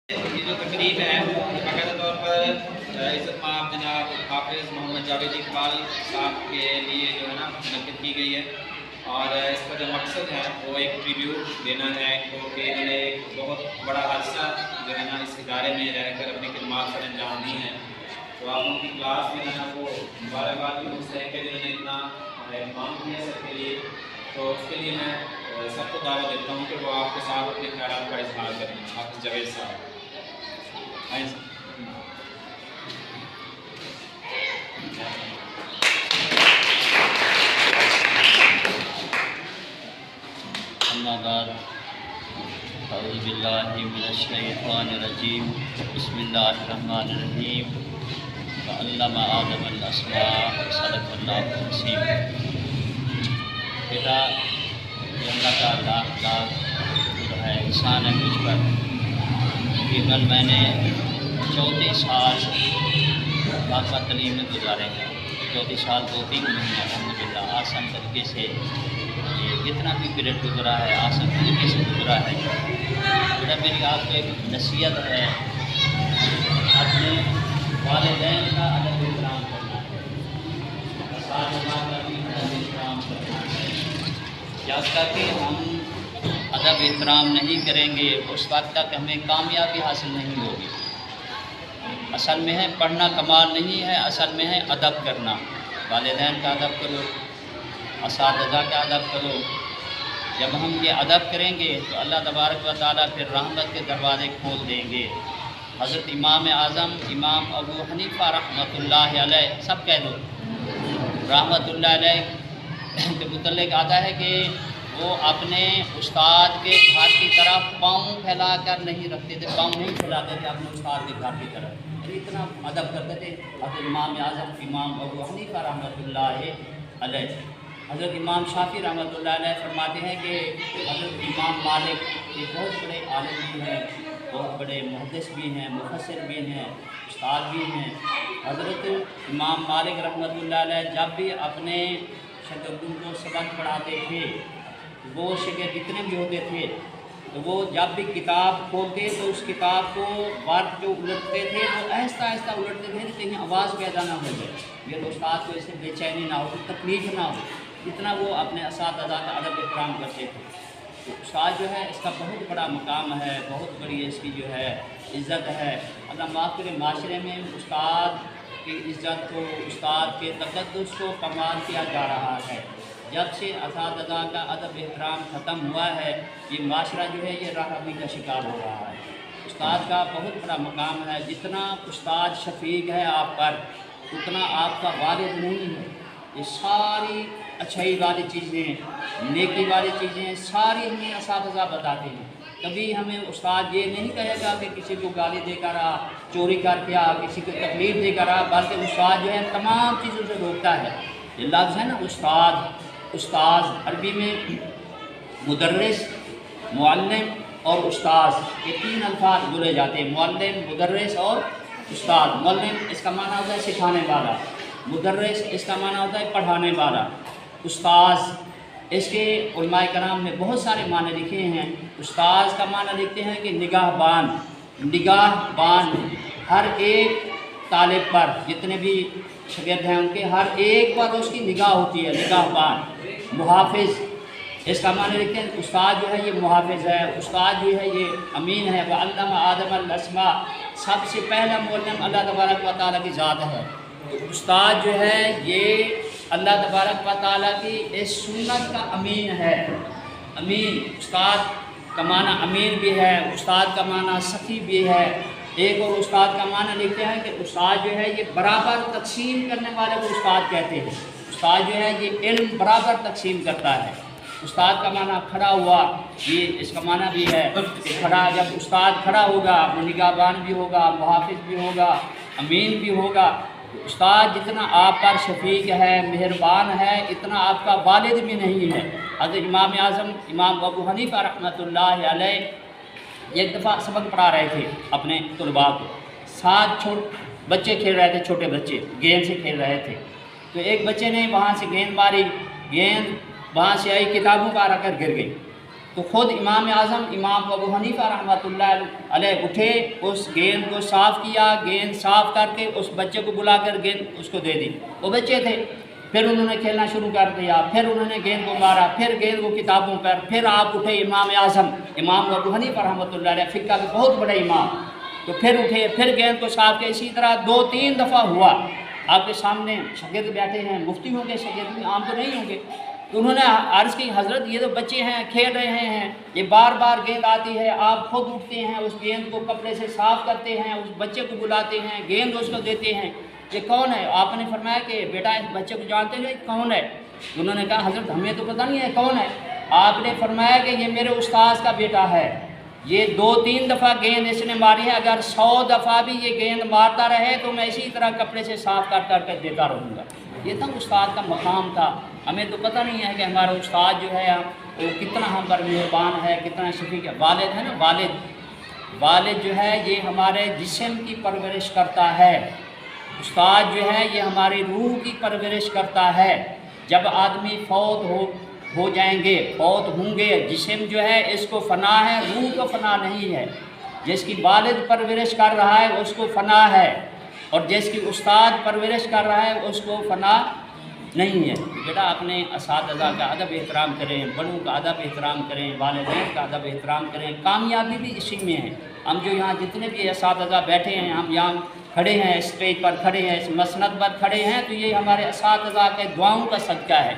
ये जो तकरीब है बाकायदा तौर पर इज़्ज़त माब जनाब हाफिज़ मोहम्मद जावेद इकबाल साहब के लिए जो है ना मुनक़्क़िद की गई है। और इसका जो मकसद है वो एक ट्रिब्यूट देना है इनको कि इन्होंने एक बहुत बड़ा अरसा जो है ना इस इदारे में रहकर अपनी खिदमत सर अंजाम दी हैं। तो आप उनकी क्लास में जो है वो मुबारकबाद भी मुझसे है कि जिन्होंने इतना काम किया सबके लिए। तो उसके लिए मैं सबको दावत देता हूँ कि वो आपके साथ अपने ख्याल का इजहार करें। हाफिज़ जावेद साहब अम्मा बाद अऊज़ु बिल्लाहि मिनश शैतानिर रजीम बिस्मिल्लाहिर्रहमानिर्रहीम वअल्लमा आदमल अस्मा सदक़ल्लाहुल अज़ीम। बेटा ये अल्लाह का लाख शुक्र है, एहसान है मुझ पर। तकरीबन मैंने 34 साल बाबा तलीम में गुजारे हैं। 34 साल 2-3 महीने अल्हम्दुलिल्लाह आसान तरीके से ये जितना भी पीरियड गुजरा है आसान तरीके से गुजरा है। बेटा मेरी आपको एक नसीहत है, अपने वालिदैन का अदब एहतराम करना है, साथ-साथ का भी अदब एहतराम करना है। जब तक कि हम अदब एहतराम नहीं करेंगे उस वक्त तक हमें कामयाबी हासिल नहीं होगी। असल में है पढ़ना कमाल नहीं है, असल में है अदब करना। वालिदैन का अदब करो, असातिज़ा का अदब करो। जब हम ये अदब करेंगे तो अल्लाह तबारक व तआला फिर रहमत के दरवाज़े खोल देंगे। हज़रत इमाम आज़म इमाम अबू हनीफ़ा रहमतुल्लाह अलैह, सब कह दो रहमतुल्लाह अलैह के मुतल्लिक़ आता है कि वो अपने उस्ताद के घर की तरफ पाँव फैला कर नहीं रखते थे, पाँव नहीं फैलाते थे अपने उस्ताद के घर की तरफ। इतना अदब करते थे हज़रत इमाम आज़म इमाम अबू हनीफ़ा रहमतुल्लाह अलैह। हज़रत इमाम शाफ़ी रहमतुल्लाह अलैह फरमाते हैं कि हज़रत इमाम मालिक एक बहुत बड़े आलिम भी हैं, बहुत बड़े मुहद्दिस भी हैं, मुफस्सिर भी हैं, उस्ताद भी हैं। हज़रत इमाम मालिक रहमतुल्लाह अलैह जब भी अपने शागिर्दों को सबक पढ़ाते थे, वो शागिर्द जितने भी होते थे तो वो जब भी किताब खोलते तो उस किताब को वर्ड जो उलटते थे वो आहिस्ता आहिस्ता उलटते थे कि कहीं आवाज़ पैदा ना हो जाए, ये उस्ताद को इससे बेचैनी ना हो, तकलीफ ना हो। इतना वो अपने असातिज़ा का अदब एहतराम करते थे। तो उस्ताद जो है इसका बहुत बड़ा मकाम है, बहुत बड़ी इसकी जो है इज़्ज़त है। अल्लाह माफ़ करे, माशरे में उस्ताद की इज़्ज़त को, उस्ताद के तक़द्दुस को कमाल किया जा रहा है। जब से असातिज़ा का अदब एहतराम ख़त्म हुआ है ये माशरा जो है ये राहबी का शिकार हो रहा है। उस्ताद का बहुत बड़ा मकाम है, जितना उस्ताद शफीक है आप पर उतना आपका वालिद नहीं है। ये सारी अच्छाई वाली चीज़ें, नेकी वाली चीज़ें सारी हमें असातिज़ा बताते हैं। कभी हमें उस्ताद ये नहीं कहेगा कि किसी को गाली देकर आ, चोरी करके आ, किसी को तकलीफ़ देकर आ, बल्कि उस्ताद जो है तमाम चीज़ों से रोकता है। ये लफ्ज़ है ना उस्ताद, उस्ताद अरबी में मुदर्रिस, मुअल्लिम और उस्ताद, ये 3 अल्फाज बोले जाते हैं, मुअल्लिम, मुदर्रिस और उस्ताद। मुअल्लिम इसका माना होता है सिखाने वाला, मुदर्रिस इसका माना होता है पढ़ाने वाला, उस्ताद इसके उलमाए कराम ने बहुत सारे माने लिखे हैं। उस्ताद का माना लिखते हैं कि निगाहबान, निगाहबान हर एक तालिब पर, जितने भी शागिर्द हैं उनके हर एक पर उसकी निगाह होती है, निगाहबान। मुहाफ़िज़ इसका माने लिखते हैं उस्ताद जो है ये मुहाफ़िज़ है, उस्ताद जो है ये अमीन है। व अल्लमा आदमल अस्मा, सबसे पहला मुअल्लिम अल्लाह तबारक व तआला की ज़ात है। तो उस्ताद जो है ये अल्लाह तबारक व तआला की इस सुन्नत का अमीन है। अमीन उस्ताद का माना अमीन भी है, उस्ताद का माना सखी भी है। एक और उस्ताद का माना लिखते हैं कि उस्ताद जो है ये बराबर तकसीम करने वाले को उस्ताद कहते हैं। उस्ताद जो है ये इल्म बराबर तकसीम करता है। उस्ताद का माना खड़ा हुआ, ये इसका माना भी है कि खड़ा, जब उस्ताद खड़ा होगा निगाहबान भी होगा, मुहाफ़िज़ भी होगा, अमीन भी होगा। उस्ताद जितना आप पर शफीक है, मेहरबान है, इतना आपका वालिद भी नहीं है। हज़रत इमाम आज़म इमाम अबू हनीफ़ा रहमतुल्लाह अलैह एक दफ़ा सबक पढ़ा रहे थे अपने तलबा को, 7 बच्चे खेल रहे थे, छोटे बच्चे गेंद से खेल रहे थे। तो एक बच्चे ने वहाँ से गेंद मारी, गेंद वहाँ से आई, किताबों पर आकर गिर गई। تو خود امام اعظم امام ابو حنیفہ رحمۃ علیہ اٹھے، اس گیند کو صاف کیا، گیند صاف کر کے اس بچے کو بلا کر گیند اس کو دے دی، وہ بچے تھے، پھر انہوں نے کھیلنا شروع کر دیا، پھر انہوں نے گیند کو مارا، پھر گیند کو کتابوں پر، پھر آپ اٹھے امام اعظم امام ابو حنیفہ رحمۃ اللہ علیہ فقہ کے بہت بڑے امام، تو پھر اٹھے، پھر گیند کو صاف کیا، اسی طرح 2-3 دفعہ ہوا، آپ کے سامنے شاگرد بیٹھے ہیں، مفتی ہوں گے شاگرد میں، عام تو نہیں ہوں گے، تو انہوں نے عرض کی حضرت یہ تو بچے ہیں کھیل رہے ہیں، یہ بار بار گیند آتی ہے، آپ خود اٹھتے ہیں اس گیند کو کپڑے سے صاف کرتے ہیں، اس بچے کو بلاتے ہیں، گیند اس کو دیتے ہیں، یہ کون ہے؟ آپ نے فرمایا کہ بیٹا اس بچے کو جانتے ہیں کون ہے؟ انہوں نے کہا حضرت ہمیں تو پتہ نہیں ہے کون ہے۔ آپ نے فرمایا کہ یہ میرے استاذ کا بیٹا ہے، یہ 2-3 دفعہ گیند اس نے ماری ہے، اگر 100 دفعہ بھی یہ گیند مارتا رہے تو میں اسی طرح کپڑے سے صاف کر کے دیتا رہوں گا۔ یہ تھا استاد کا مقام تھا۔ ہمیں تو پتہ نہیں ہے کہ ہمارا استاد جو ہے وہ کتنا ہم پر مہربان ہے، کتنا شفیق ہے۔ والد ہے نا، والد جو ہے یہ ہمارے جسم کی پرورش کرتا ہے، استاد جو ہے یہ ہماری روح کی پرورش کرتا ہے۔ جب آدمی فوت ہو جائیں گے، فوت ہوں گے، جسم جو ہے اس کو فنا ہے، روح کو فنا نہیں ہے۔ جس کی والد پرورش کر رہا ہے اس کو فنا ہے، اور جس کی استاد پرورش کر رہا ہے اس کو فنا نہیں ہے۔ بیٹا اپنے اساتذہ کا ادب احترام کریں، بڑوں کا ادب احترام کریں، والدین کا ادب احترام کریں، کامیابی بھی اسی میں ہے۔ ہم جو یہاں جتنے بھی اساتذہ بیٹھے ہیں، ہم یہاں کھڑے ہیں، اسٹیج پر کھڑے ہیں، اس مسند پر کھڑے ہیں، تو یہ ہمارے اساتذہ کے دعاؤں کا صدقہ ہے۔